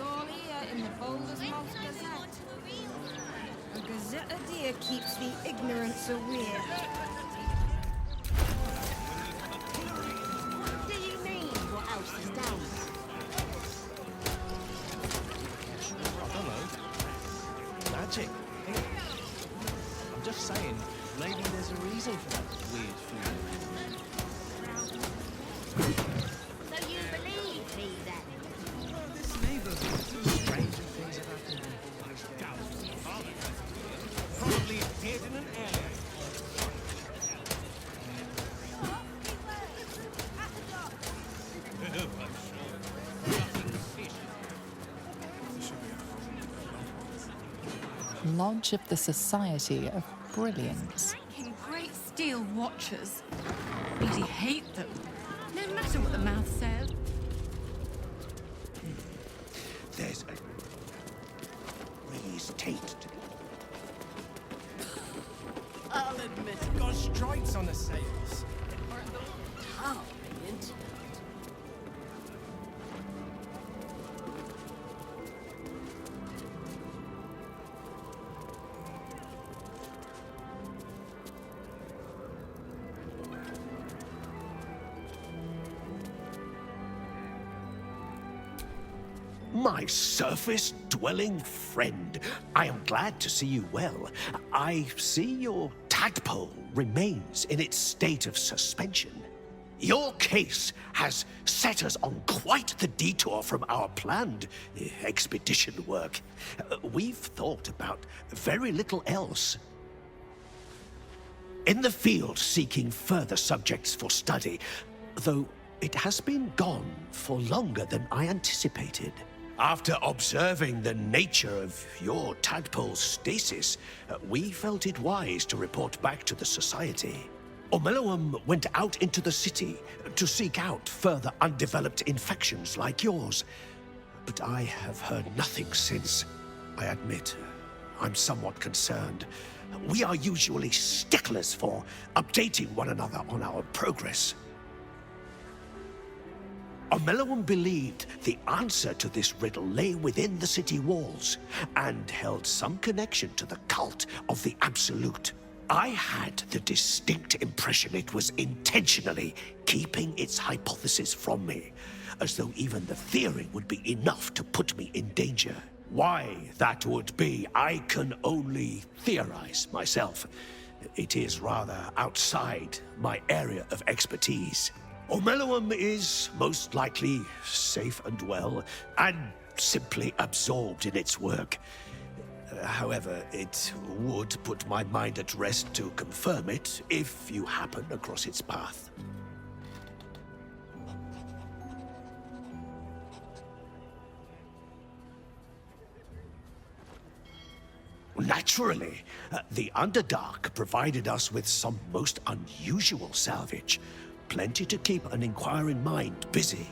all here in the Boulder's Mouth Gazette. A gazette a dear keeps the ignorance aware. What do you mean, what else is down? I don't know. Magic. I'm just saying, maybe there's a reason for that weird feeling. So you believe me then? This neighborhood, stranger things have happened. Probably hid in an alley. Lodge of the Society of Brilliance. Making great steel watches. Really hate them. No matter what the mouth says. There's a Reese Tate. I'll admit, got stripes on the sails. How brilliant. My surface-dwelling friend, I am glad to see you well. I see your tadpole remains in its state of suspension. Your case has set us on quite the detour from our planned expedition work. We've thought about very little else. In the field seeking further subjects for study, though it has been gone for longer than I anticipated. After observing the nature of your tadpole's stasis, we felt it wise to report back to the Society. Omeluum went out into the city to seek out further undeveloped infections like yours. But I have heard nothing since. I admit, I'm somewhat concerned. We are usually sticklers for updating one another on our progress. Omeluum believed the answer to this riddle lay within the city walls and held some connection to the cult of the Absolute. I had the distinct impression it was intentionally keeping its hypothesis from me, as though even the theory would be enough to put me in danger. Why that would be, I can only theorize myself. It is rather outside my area of expertise. Omeluum is most likely safe and well, and simply absorbed in its work. However, it would put my mind at rest to confirm it if you happen across its path. Naturally, the Underdark provided us with some most unusual salvage. Plenty to keep an inquiring mind busy.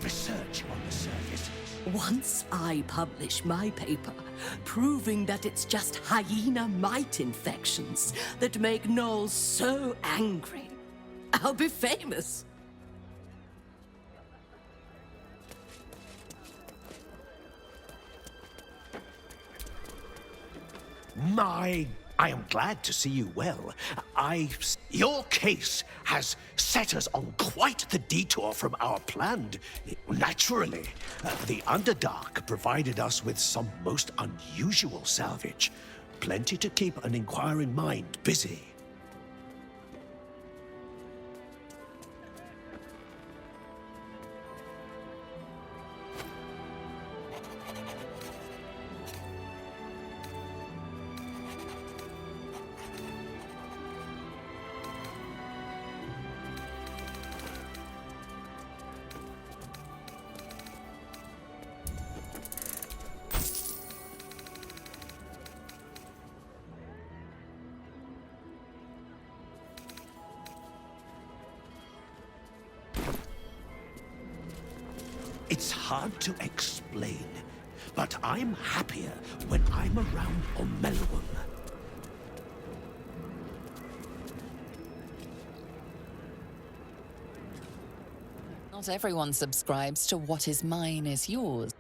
Research on the surface. Once I publish my paper, proving that it's just hyena mite infections that make gnolls so angry, I'll be famous. I am glad to see you well. Your case has set us on quite the detour from our planned. Naturally, the Underdark provided us with some most unusual salvage. Plenty to keep an inquiring mind busy. It's hard to explain, but I'm happier when I'm around Omeluum. Not everyone subscribes to what is mine is yours.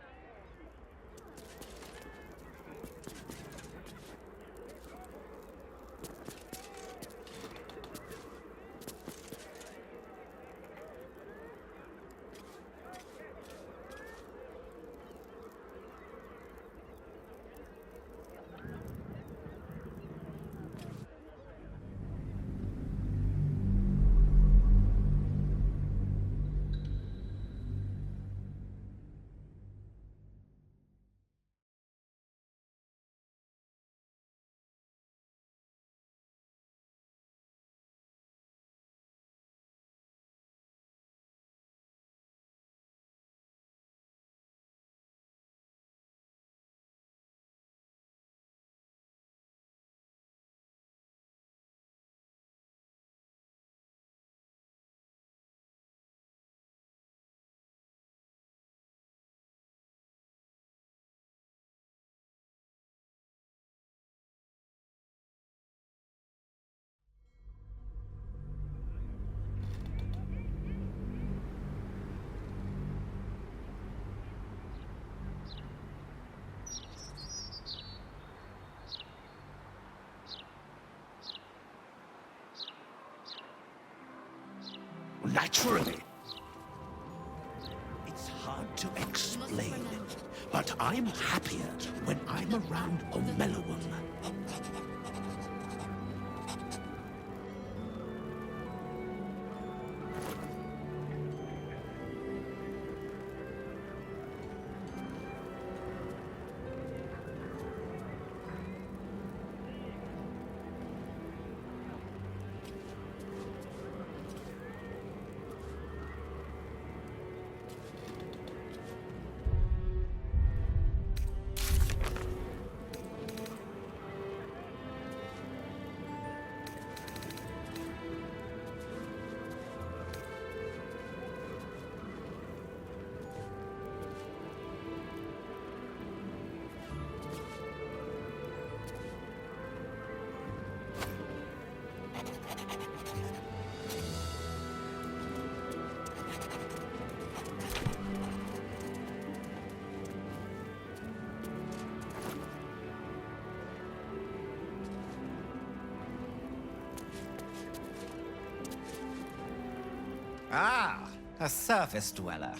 Naturally. It's hard to explain, but I'm happier when I'm around Omeluum. Ah, a surface dweller.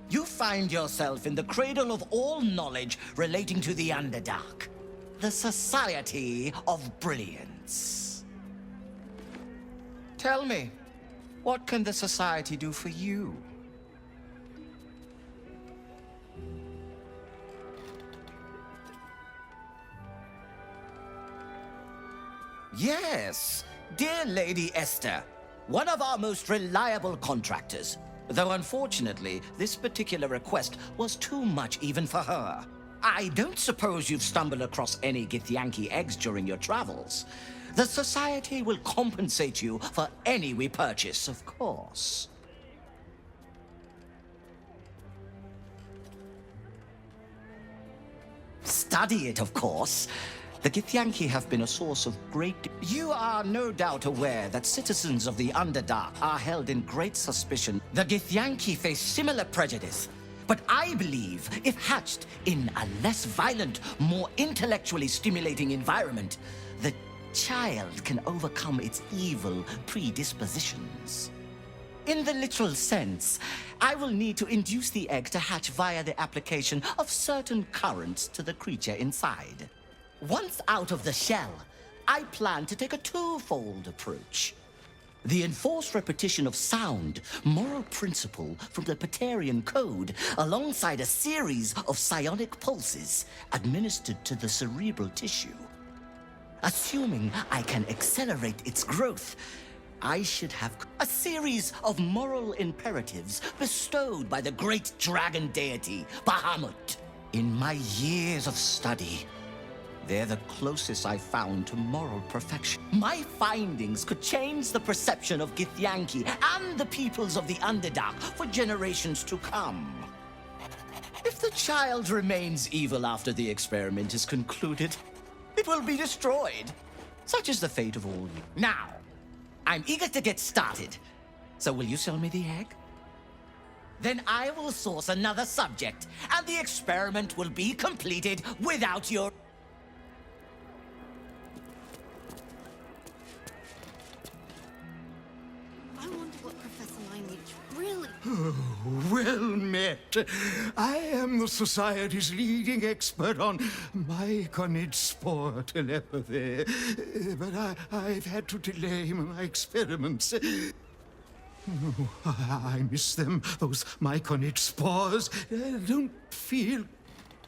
You find yourself in the cradle of all knowledge relating to the Underdark. The Society of Brilliance. Tell me, what can the Society do for you? Yes, dear Lady Esther. One of our most reliable contractors. Though unfortunately, this particular request was too much even for her. I don't suppose you've stumbled across any Githyanki eggs during your travels. The Society will compensate you for any we purchase, of course. Study it, of course. The Githyanki have been a source of great... You are no doubt aware that citizens of the Underdark are held in great suspicion. The Githyanki face similar prejudice, but I believe if hatched in a less violent, more intellectually stimulating environment, the child can overcome its evil predispositions. In the literal sense, I will need to induce the egg to hatch via the application of certain currents to the creature inside. Once out of the shell, I plan to take a twofold approach. The enforced repetition of sound, moral principle from the Paterian Code, alongside a series of psionic pulses administered to the cerebral tissue. Assuming I can accelerate its growth, I should have a series of moral imperatives bestowed by the great dragon deity, Bahamut. In my years of study, they're the closest I've found to moral perfection. My findings could change the perception of Githyanki and the peoples of the Underdark for generations to come. If the child remains evil after the experiment is concluded, it will be destroyed. Such is the fate of all you. Now, I'm eager to get started. So will you sell me the egg? Then I will source another subject, and the experiment will be completed without your... I wonder what Professor Lineage really... Well met. I am the Society's leading expert on myconid spore telepathy. But I've had to delay my experiments. Oh, I miss them, those myconid spores. I don't feel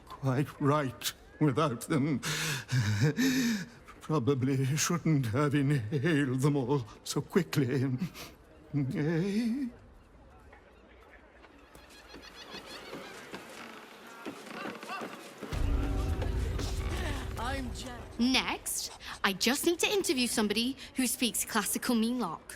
quite right without them. Probably shouldn't have inhaled them all so quickly. Eh? Next, I just need to interview somebody who speaks classical Meanlock.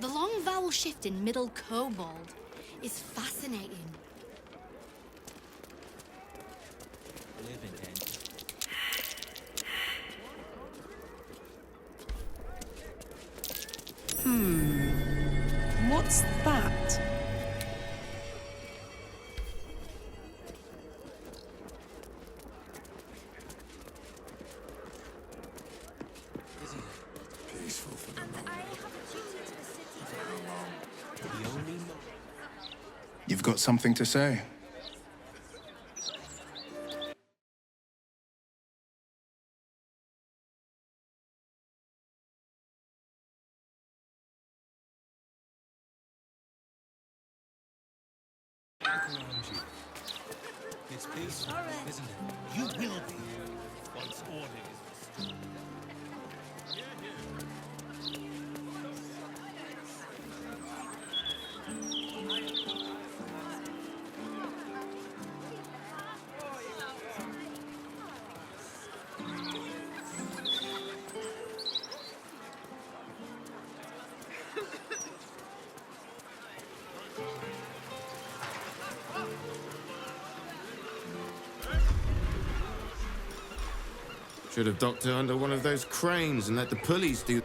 The long vowel shift in Middle Kobold is fascinating. What's that? You've got something to say? It's peaceful, isn't it? You will be once order is restored. Should have docked her under one of those cranes and let the pulleys do...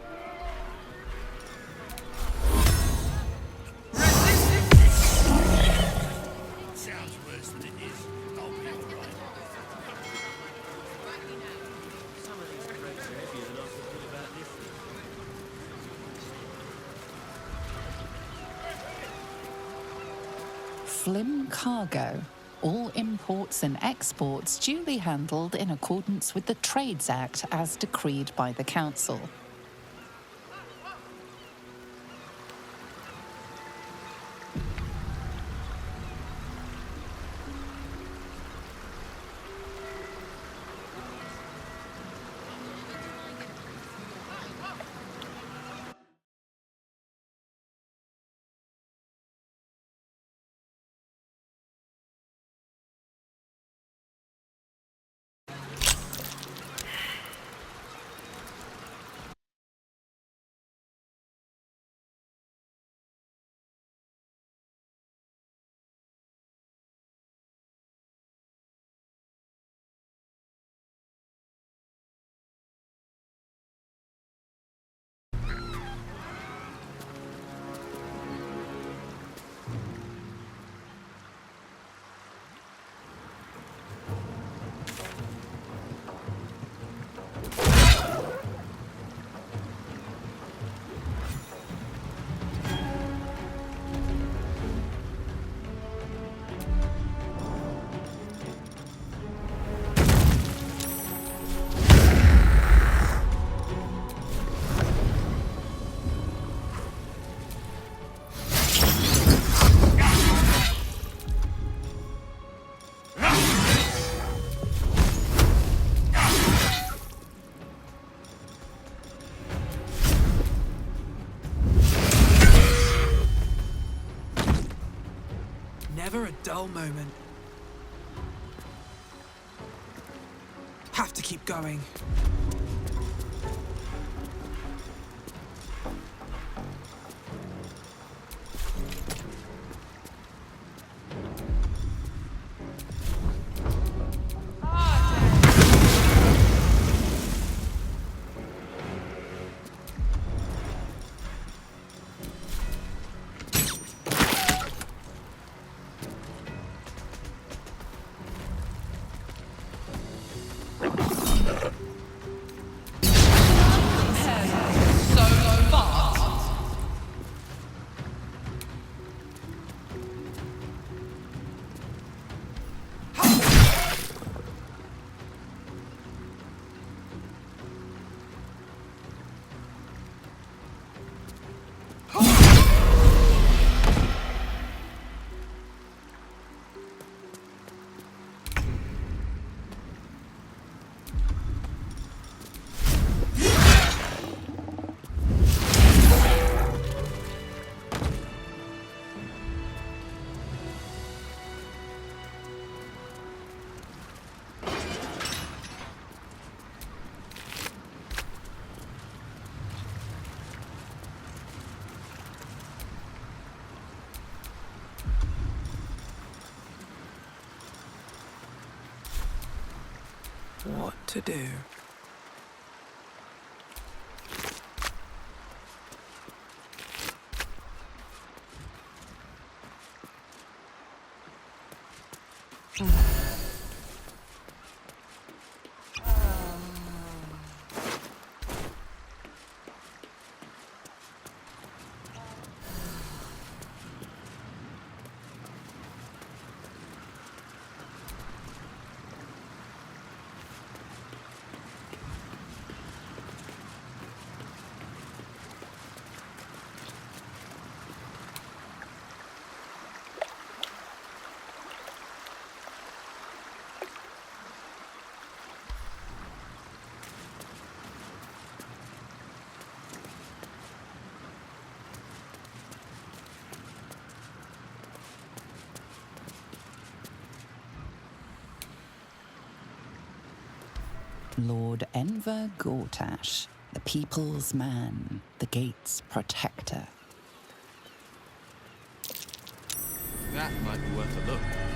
Sounds worse than it is. I'll be all right. Some of these crates are heavier than I could put about this. Flim cargo. All imports and exports duly handled in accordance with the Trades Act as decreed by the Council. Never a dull moment. Have to keep going. what to do. Lord Enver Gortash, the people's man, the gate's protector. That might be worth a look.